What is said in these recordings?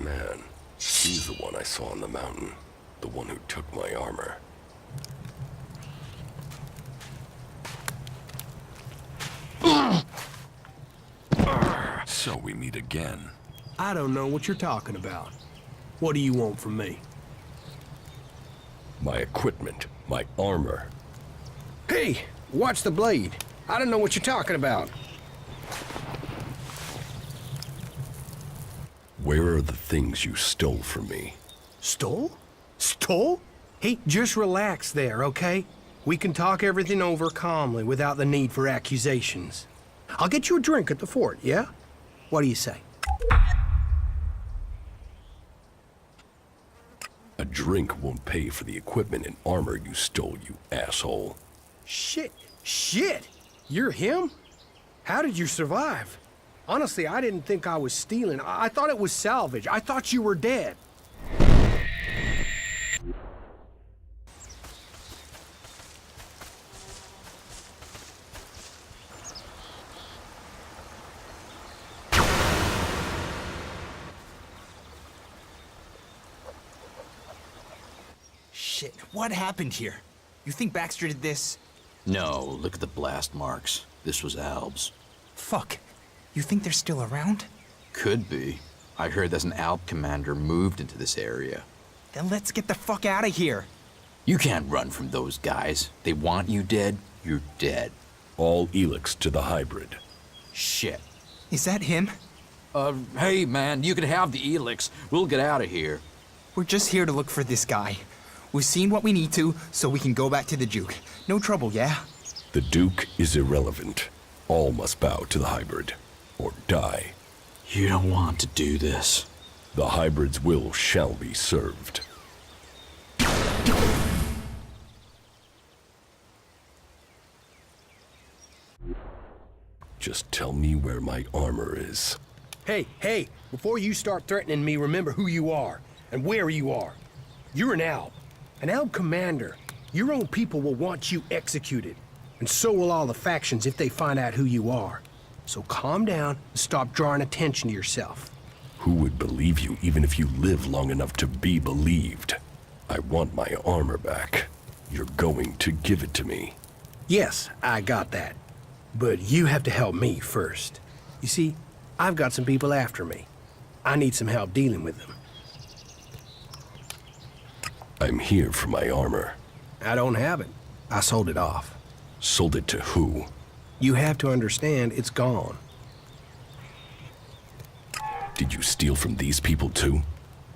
man. He's the one I saw on the mountain. The one who took my armor. So we meet again. I don't know what you're talking about. What do you want from me? My equipment, my armor. Hey, watch the blade. I don't know what you're talking about. Where are the things you stole from me? Stole? Stole? Hey, just relax there, okay? We can talk everything over calmly without the need for accusations. I'll get you a drink at the fort, yeah? What do you say? A drink won't pay for the equipment and armor you stole, you asshole. Shit! You're him? How did you survive? Honestly, I didn't think I was stealing. I thought it was salvage. I thought you were dead. Shit, what happened here? You think Baxter did this? No, look at the blast marks. This was Alb's. Fuck. You think they're still around? Could be. I heard that an Alb commander moved into this area. Then let's get the fuck out of here. You can't run from those guys. They want you dead, you're dead. All ELEX to the hybrid. Shit. Is that him? Hey man, you can have the ELEX. We'll get out of here. We're just here to look for this guy. We've seen what we need to, so we can go back to the Duke. No trouble, yeah? The Duke is irrelevant. All must bow to the hybrid, or die. You don't want to do this. The hybrid's will shall be served. Just tell me where my armor is. Hey, before you start threatening me, remember who you are and where you are. You're an Alb commander. Your own people will want you executed, and so will all the factions if they find out who you are. So calm down and stop drawing attention to yourself. Who would believe you even if you live long enough to be believed? I want my armor back. You're going to give it to me. Yes, I got that. But you have to help me first. You see, I've got some people after me. I need some help dealing with them. I'm here for my armor. I don't have it. I sold it off. Sold it to who? You have to understand it's gone. Did you steal from these people too?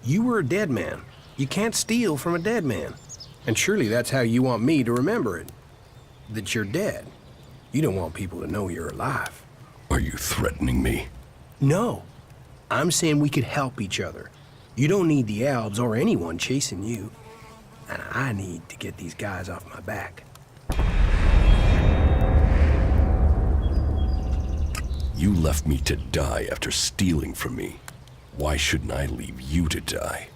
You were a dead man. You can't steal from a dead man. And surely that's how you want me to remember it. That you're dead. You don't want people to know you're alive. Are you threatening me? No. I'm saying we could help each other. You don't need the Albs or anyone chasing you. And I need to get these guys off my back. You left me to die after stealing from me. Why shouldn't I leave you to die?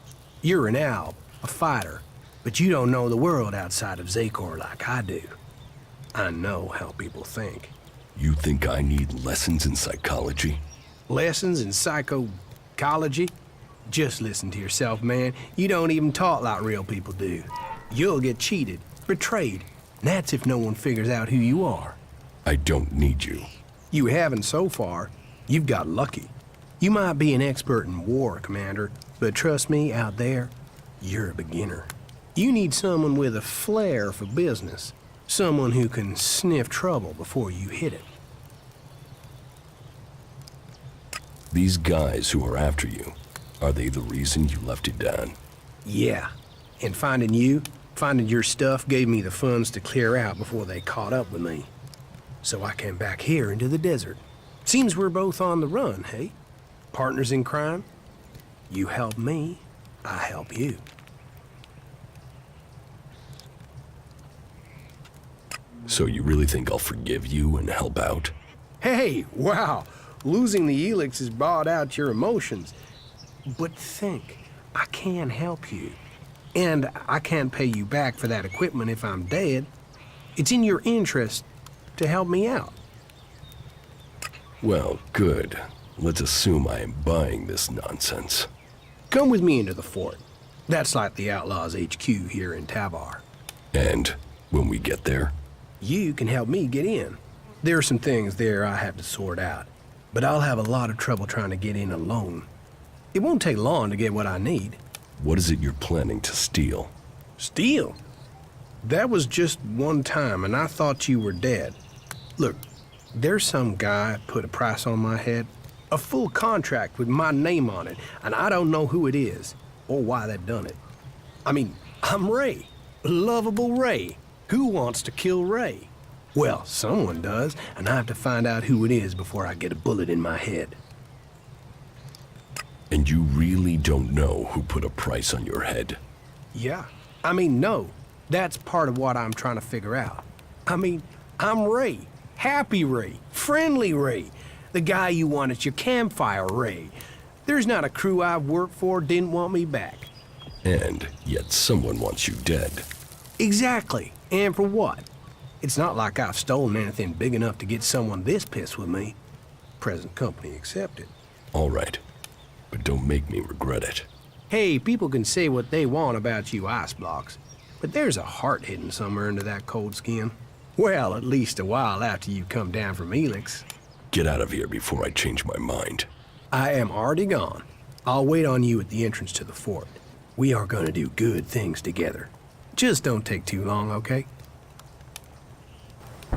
You're an Alb, a fighter, but you don't know the world outside of Zakor like I do. I know how people think. You think I need lessons in psychology? Lessons in psychology? Just listen to yourself, man. You don't even talk like real people do. You'll get cheated, betrayed, and that's if no one figures out who you are. I don't need you. You haven't so far. You've got lucky. You might be an expert in war, Commander, but trust me, out there, you're a beginner. You need someone with a flair for business. Someone who can sniff trouble before you hit it. These guys who are after you, are they the reason you left it down? Yeah. And finding your stuff gave me the funds to clear out before they caught up with me. So I came back here into the desert. Seems we're both on the run, hey? Partners in crime? You help me, I help you. So you really think I'll forgive you and help out? Hey, wow. Losing the ELEX has brought out your emotions. But think, I can help you. And I can't pay you back for that equipment if I'm dead. It's in your interest to help me out. Well, good. Let's assume I am buying this nonsense. Come with me into the fort. That's like the Outlaws HQ here in Tavar. And when we get there? You can help me get in. There are some things there I have to sort out, but I'll have a lot of trouble trying to get in alone. It won't take long to get what I need. What is it you're planning to steal? Steal? That was just one time, and I thought you were dead. Look, there's some guy put a price on my head, a full contract with my name on it, and I don't know who it is or why they done it. I mean, I'm Ray, lovable Ray. Who wants to kill Ray? Well, someone does, and I have to find out who it is before I get a bullet in my head. And you really don't know who put a price on your head? Yeah. I mean, no. That's part of what I'm trying to figure out. I mean, I'm Ray. Happy Ray. Friendly Ray. The guy you want at your campfire, Ray. There's not a crew I've worked for didn't want me back. And yet someone wants you dead. Exactly. And for what? It's not like I've stolen anything big enough to get someone this pissed with me. Present company accepted. All right. But don't make me regret it. Hey, people can say what they want about you ice blocks, but there's a heart hidden somewhere under that cold skin. Well, at least a while after you come down from ELEX. Get out of here before I change my mind. I am already gone. I'll wait on you at the entrance to the fort. We are gonna do good things together. Just don't take too long, okay? The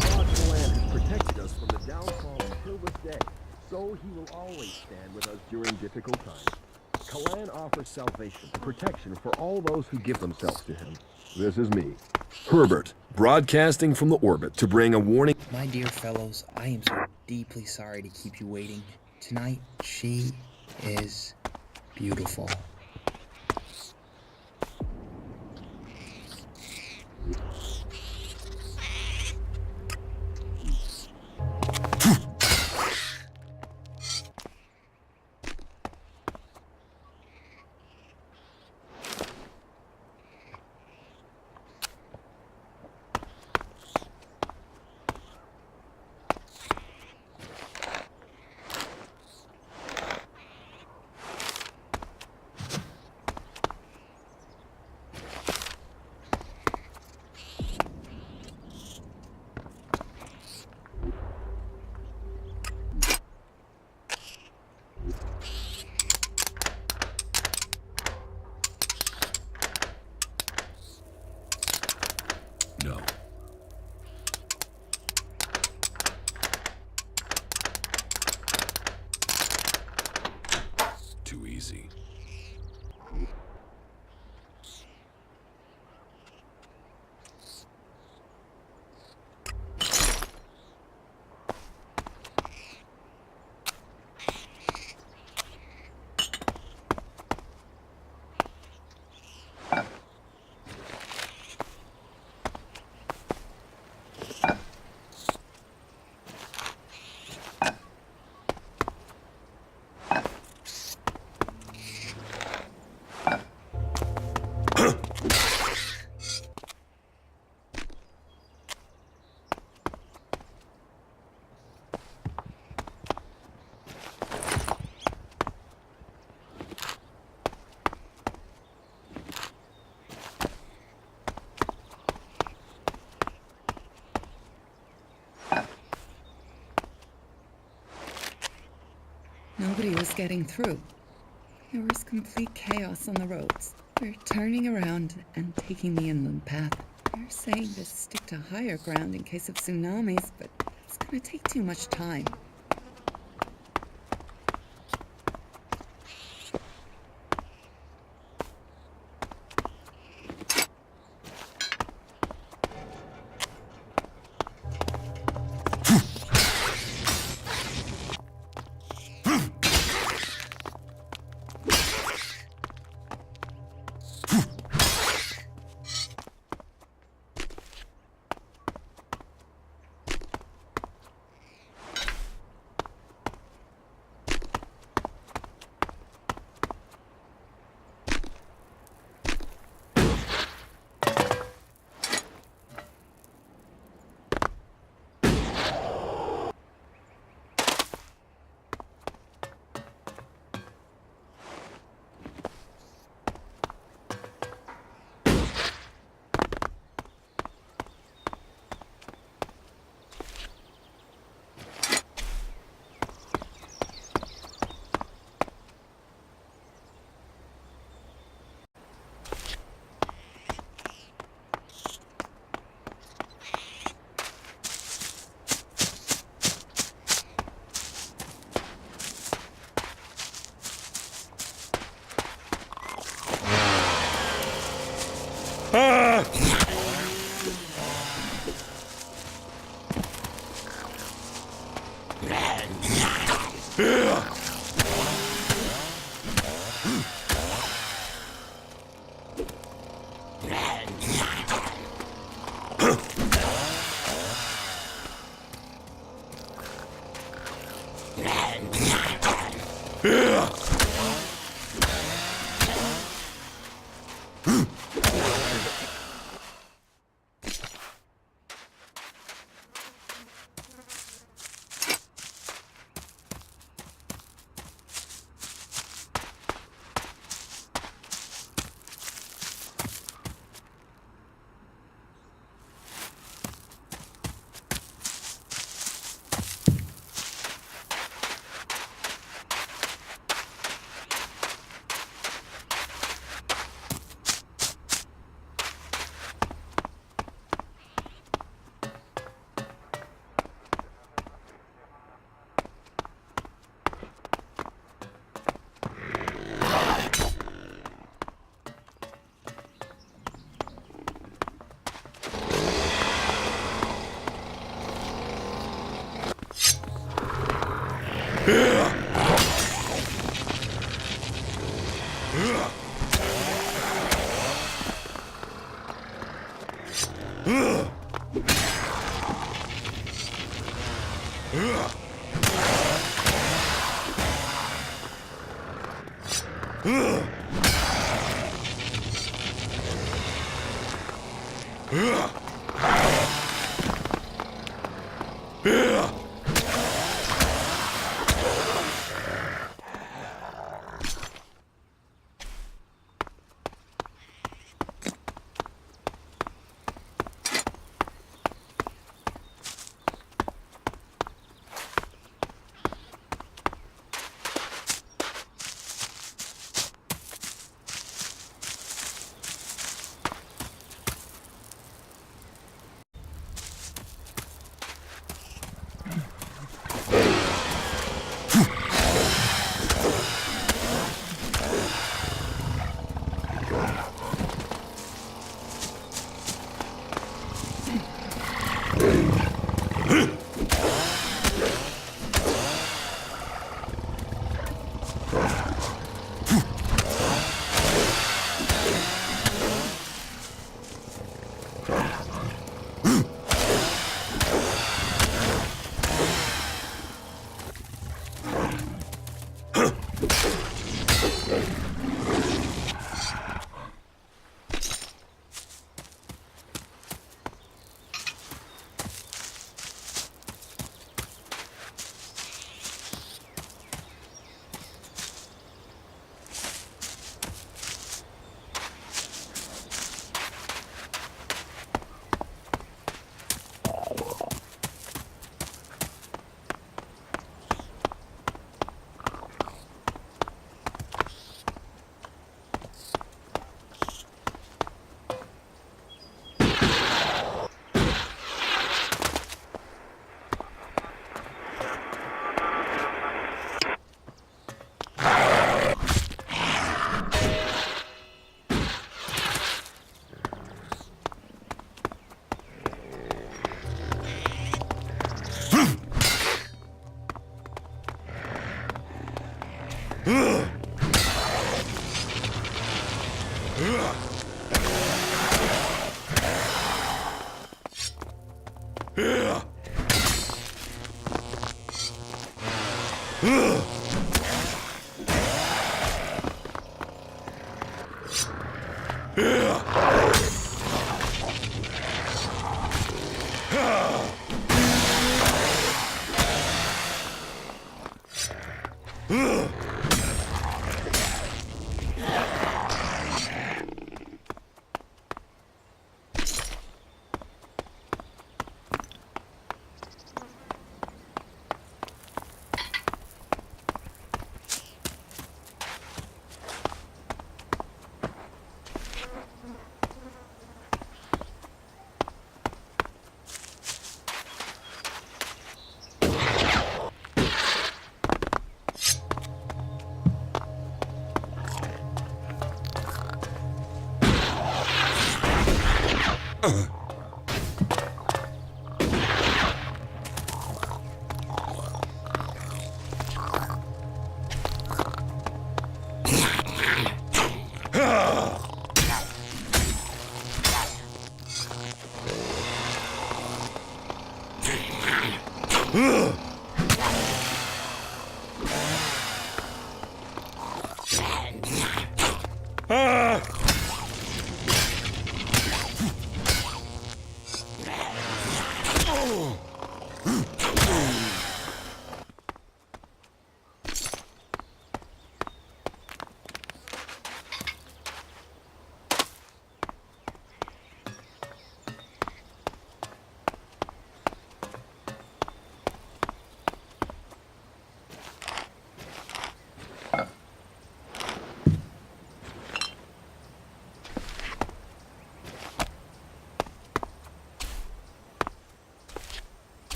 God Kalan has protected us from the downfall until this day, so he will always stand with us during difficult times. Kalan offers salvation and protection for all those who give themselves to him. This is me, Herbert, broadcasting from the orbit to bring a warning. My dear fellows, I am so deeply sorry to keep you waiting. Tonight, she is beautiful. No. Too easy. Nobody was getting through. There was complete chaos on the roads. We're turning around and taking the inland path. They're saying to stick to higher ground in case of tsunamis, but it's gonna take too much time.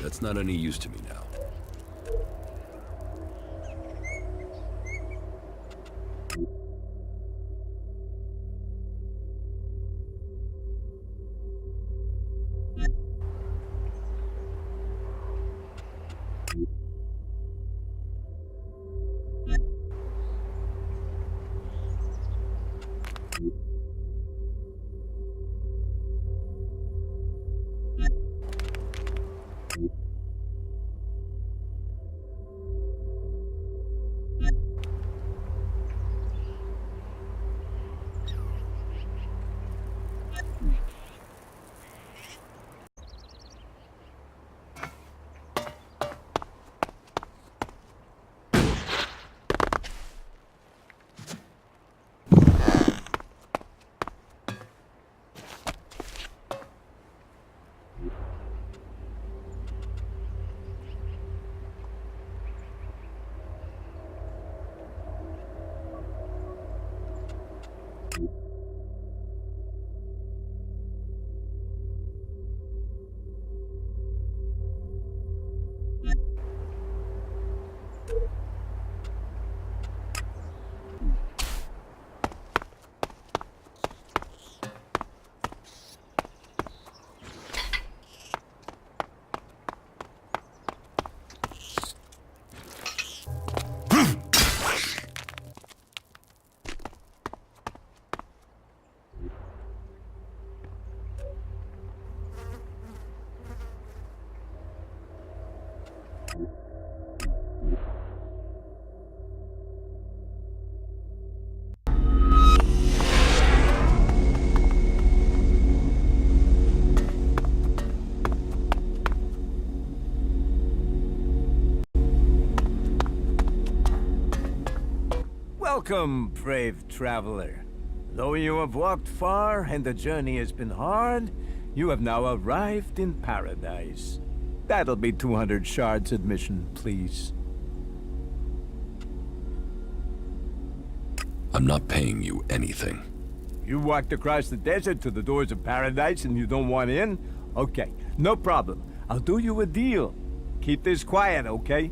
That's not any use to me now. Welcome, brave traveler. Though you have walked far and the journey has been hard, you have now arrived in paradise. That'll be 200 shards admission, please. I'm not paying you anything. You walked across the desert to the doors of paradise and you don't want in? Okay, no problem. I'll do you a deal. Keep this quiet, okay?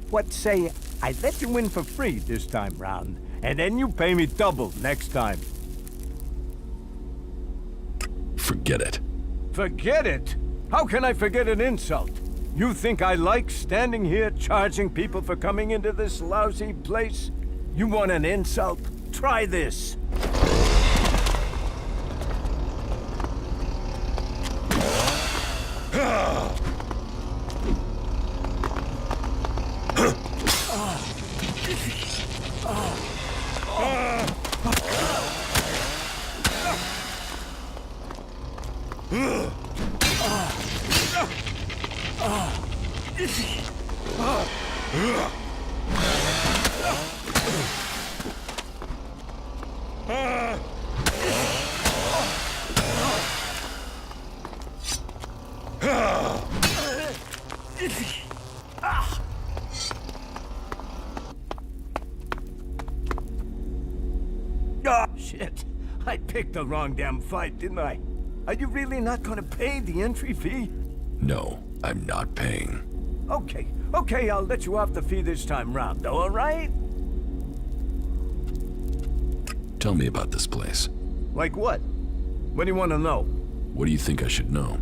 What say I let you in for free this time round, and then you pay me double next time. Forget it. Forget it? How can I forget an insult? You think I like standing here charging people for coming into this lousy place? You want an insult? Try this. Oh, shit. I picked the wrong damn fight, didn't I? Are you really not gonna pay the entry fee? No, I'm not paying. Okay, I'll let you off the fee this time round, all right? Tell me about this place. Like what? What do you want to know? What do you think I should know?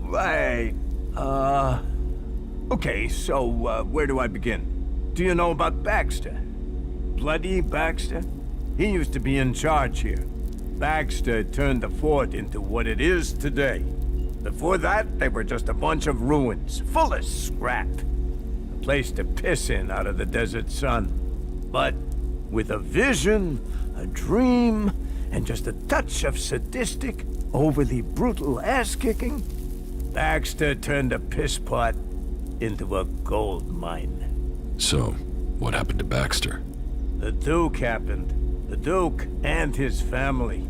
Right. Okay, so, where do I begin? Do you know about Baxter? Bloody Baxter? He used to be in charge here. Baxter turned the fort into what it is today. Before that, they were just a bunch of ruins, full of scrap. A place to piss in out of the desert sun. But with a vision, a dream, and just a touch of sadistic, overly brutal ass-kicking, Baxter turned a piss pot into a gold mine. So, what happened to Baxter? The Duke happened. The Duke and his family.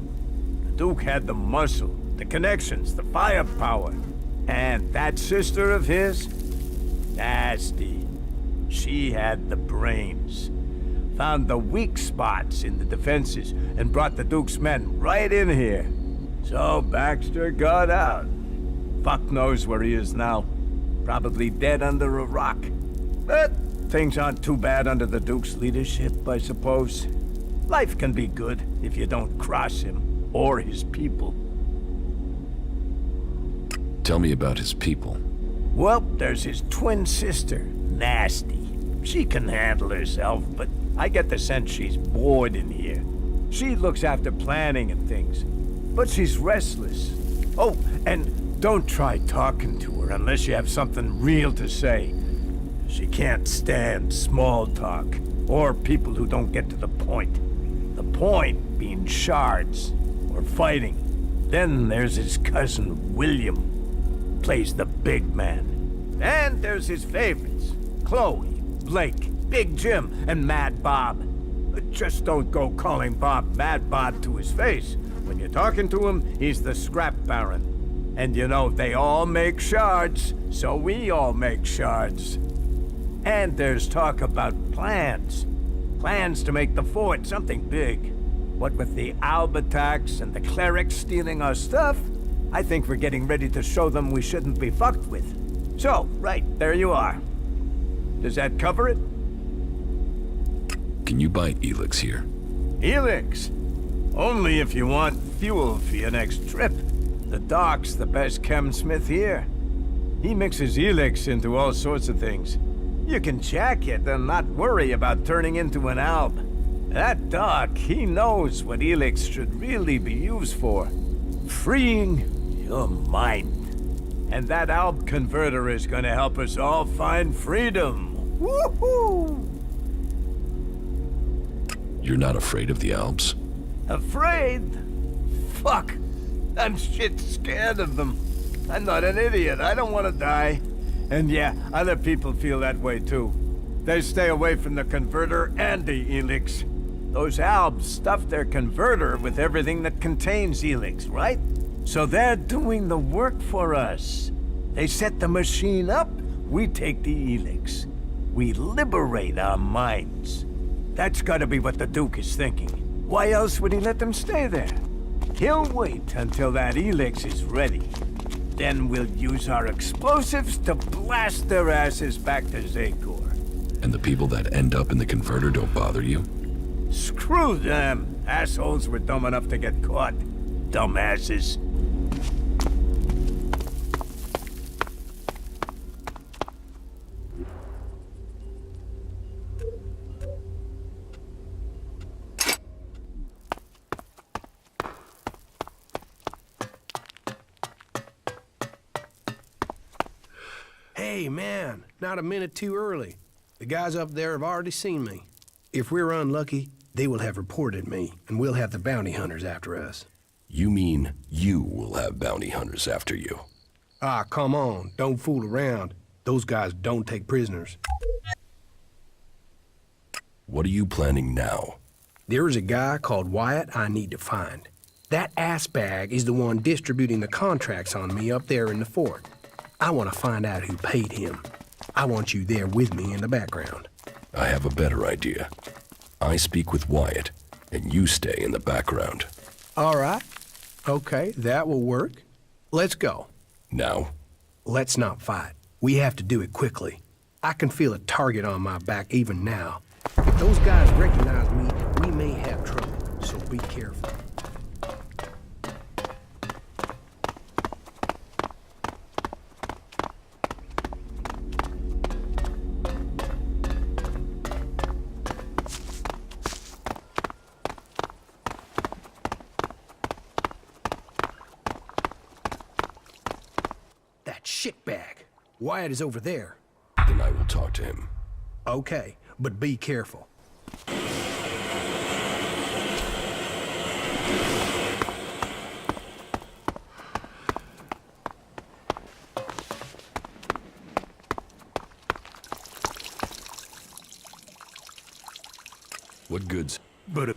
The Duke had the muscle, the connections, the firepower. And that sister of his? Nasty. She had the brains. Found the weak spots in the defenses and brought the Duke's men right in here. So Baxter got out. Fuck knows where he is now. Probably dead under a rock. But things aren't too bad under the Duke's leadership, I suppose. Life can be good if you don't cross him or his people. Tell me about his people. Well, there's his twin sister, Nasty. She can handle herself, but I get the sense she's bored in here. She looks after planning and things, but she's restless. Oh, and don't try talking to her unless you have something real to say. She can't stand small talk, or people who don't get to the point. The point being shards, or fighting. Then there's his cousin, William. Plays the big man. And there's his favorites, Chloe, Blake, Big Jim, and Mad Bob. Just don't go calling Bob Mad Bob to his face. When you're talking to him, he's the scrap baron. And you know, they all make shards, so we all make shards. And there's talk about plans. Plans to make the fort something big. What with the Alb attacks and the clerics stealing our stuff, I think we're getting ready to show them we shouldn't be fucked with. So, right, there you are. Does that cover it? Can you buy ELEX here? ELEX? Only if you want fuel for your next trip. The Doc's the best chemsmith here. He mixes ELEX into all sorts of things. You can jack it and not worry about turning into an Alb. That Doc, he knows what ELEX should really be used for. Freeing your mind. And that Alb converter is gonna help us all find freedom. Woohoo! You're not afraid of the Alps? Afraid? Fuck. I'm shit scared of them. I'm not an idiot. I don't want to die. And yeah, other people feel that way too. They stay away from the converter and the ELEX. Those Albs stuff their converter with everything that contains ELEX, right? So they're doing the work for us. They set the machine up, we take the ELEX. We liberate our minds. That's gotta be what the Duke is thinking. Why else would he let them stay there? He'll wait until that ELEX is ready. Then we'll use our explosives to blast their asses back to Zakor. And the people that end up in the converter don't bother you? Screw them! Assholes were dumb enough to get caught. Dumbasses. Hey, man, not a minute too early. The guys up there have already seen me. If we're unlucky, they will have reported me, and we'll have the bounty hunters after us. You mean you will have bounty hunters after you? Ah, come on, don't fool around. Those guys don't take prisoners. What are you planning now? There is a guy called Wyatt I need to find. That assbag is the one distributing the contracts on me up there in the fort. I want to find out who paid him. I want you there with me in the background. I have a better idea. I speak with Wyatt, and you stay in the background. All right. Okay, that will work. Let's go. Now? Let's not fight. We have to do it quickly. I can feel a target on my back even now. If those guys recognize me, we may have trouble, so be careful. That shitbag. Wyatt is over there. Then I will talk to him. Okay, but be careful. What goods? But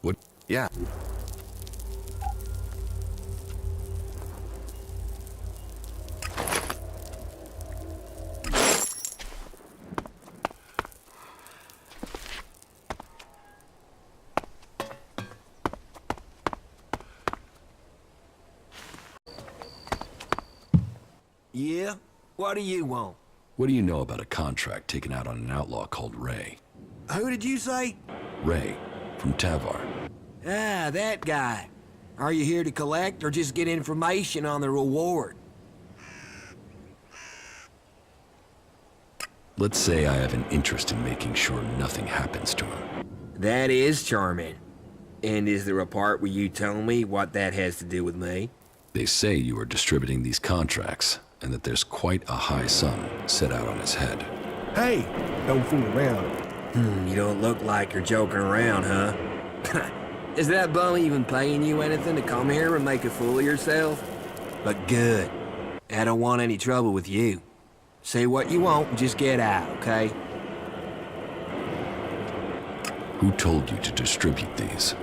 What? Yeah. Yeah? What do you want? What do you know about a contract taken out on an outlaw called Ray? Who did you say? Ray, from Tavar. Ah, that guy. Are you here to collect or just get information on the reward? Let's say I have an interest in making sure nothing happens to him. That is charming. And is there a part where you tell me what that has to do with me? They say you are distributing these contracts, and that there's quite a high sum set out on his head. Hey, don't fool around. You don't look like you're joking around, huh? Is that bum even paying you anything to come here and make a fool of yourself? But good. I don't want any trouble with you. Say what you want and just get out, okay? Who told you to distribute these?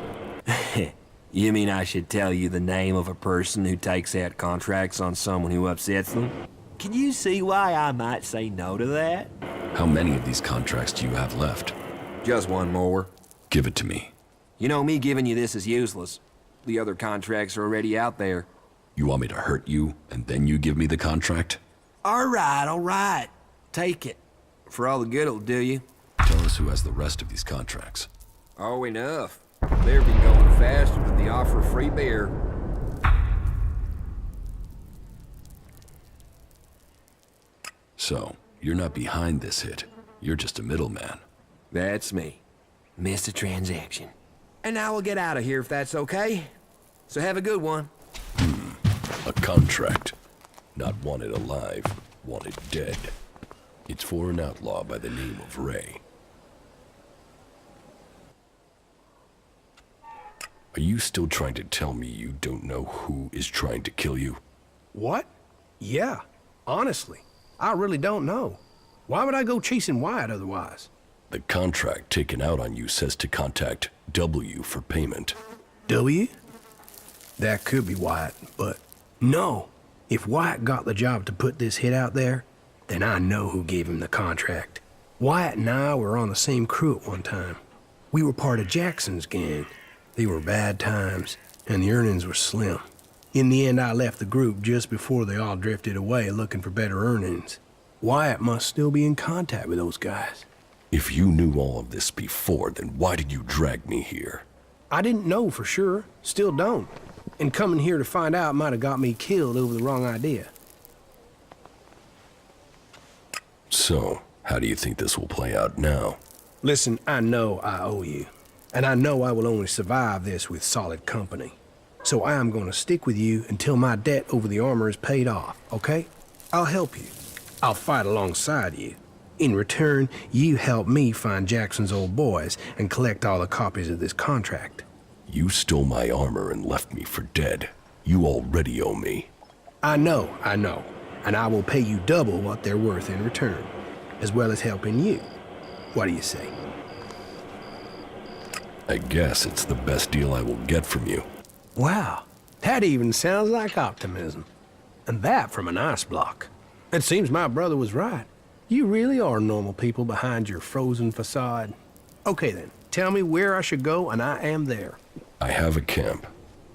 You mean I should tell you the name of a person who takes out contracts on someone who upsets them? Can you see why I might say no to that? How many of these contracts do you have left? Just one more. Give it to me. You know, me giving you this is useless. The other contracts are already out there. You want me to hurt you, and then you give me the contract? All right. Take it. For all the good it'll do you. Tell us who has the rest of these contracts. Oh, enough. They've been going faster than the offer of free beer. So, you're not behind this hit. You're just a middleman. That's me. Missed a transaction. And now we'll get out of here if that's okay. So have a good one. A contract. Not wanted alive, wanted dead. It's for an outlaw by the name of Ray. Are you still trying to tell me you don't know who is trying to kill you? What? Yeah, honestly, I really don't know. Why would I go chasing Wyatt otherwise? The contract taken out on you says to contact W for payment. W? That could be Wyatt, but no. If Wyatt got the job to put this hit out there, then I know who gave him the contract. Wyatt and I were on the same crew at one time. We were part of Jackson's gang. They were bad times, and the earnings were slim. In the end, I left the group just before they all drifted away looking for better earnings. Wyatt must still be in contact with those guys. If you knew all of this before, then why did you drag me here? I didn't know for sure, still don't. And coming here to find out might have got me killed over the wrong idea. So, how do you think this will play out now? Listen, I know I owe you. And I know I will only survive this with solid company. So I am going to stick with you until my debt over the armor is paid off, okay? I'll help you. I'll fight alongside you. In return, you help me find Jackson's old boys and collect all the copies of this contract. You stole my armor and left me for dead. You already owe me. I know. And I will pay you double what they're worth in return, as well as helping you. What do you say? I guess it's the best deal I will get from you. Wow, that even sounds like optimism. And that from an ice block. It seems my brother was right. You really are normal people behind your frozen facade. Okay then, tell me where I should go and I am there. I have a camp.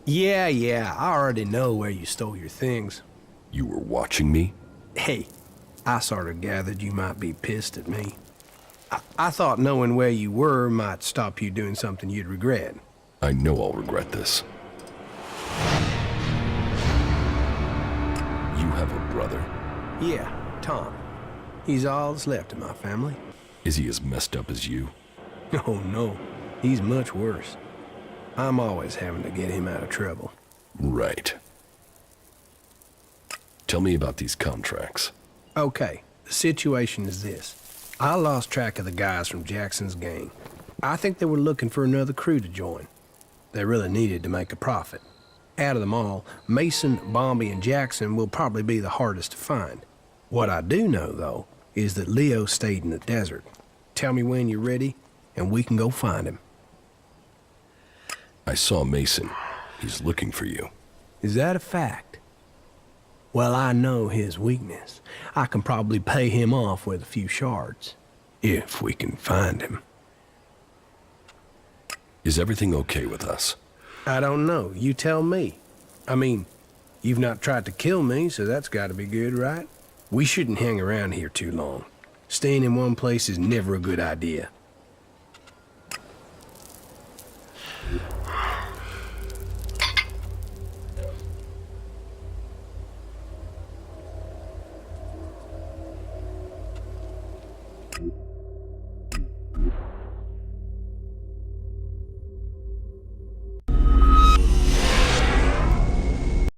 Yeah, I already know where you stole your things. You were watching me? Hey, I sort of gathered you might be pissed at me. I thought knowing where you were might stop you doing something you'd regret. I know I'll regret this. You have a brother? Yeah, Tom. He's all that's left in my family. Is he as messed up as you? Oh no, he's much worse. I'm always having to get him out of trouble. Right. Tell me about these contracts. Okay, the situation is this. I lost track of the guys from Jackson's gang. I think they were looking for another crew to join. They really needed to make a profit. Out of them all, Mason, Bombi, and Jackson will probably be the hardest to find. What I do know, though, is that Leo stayed in the desert. Tell me when you're ready, and we can go find him. I saw Mason. He's looking for you. Is that a fact? Well, I know his weakness. I can probably pay him off with a few shards. If we can find him. Is everything okay with us? I don't know. You tell me. I mean, You've not tried to kill me, so that's gotta be good, right? We shouldn't hang around here too long. Staying in one place is never a good idea.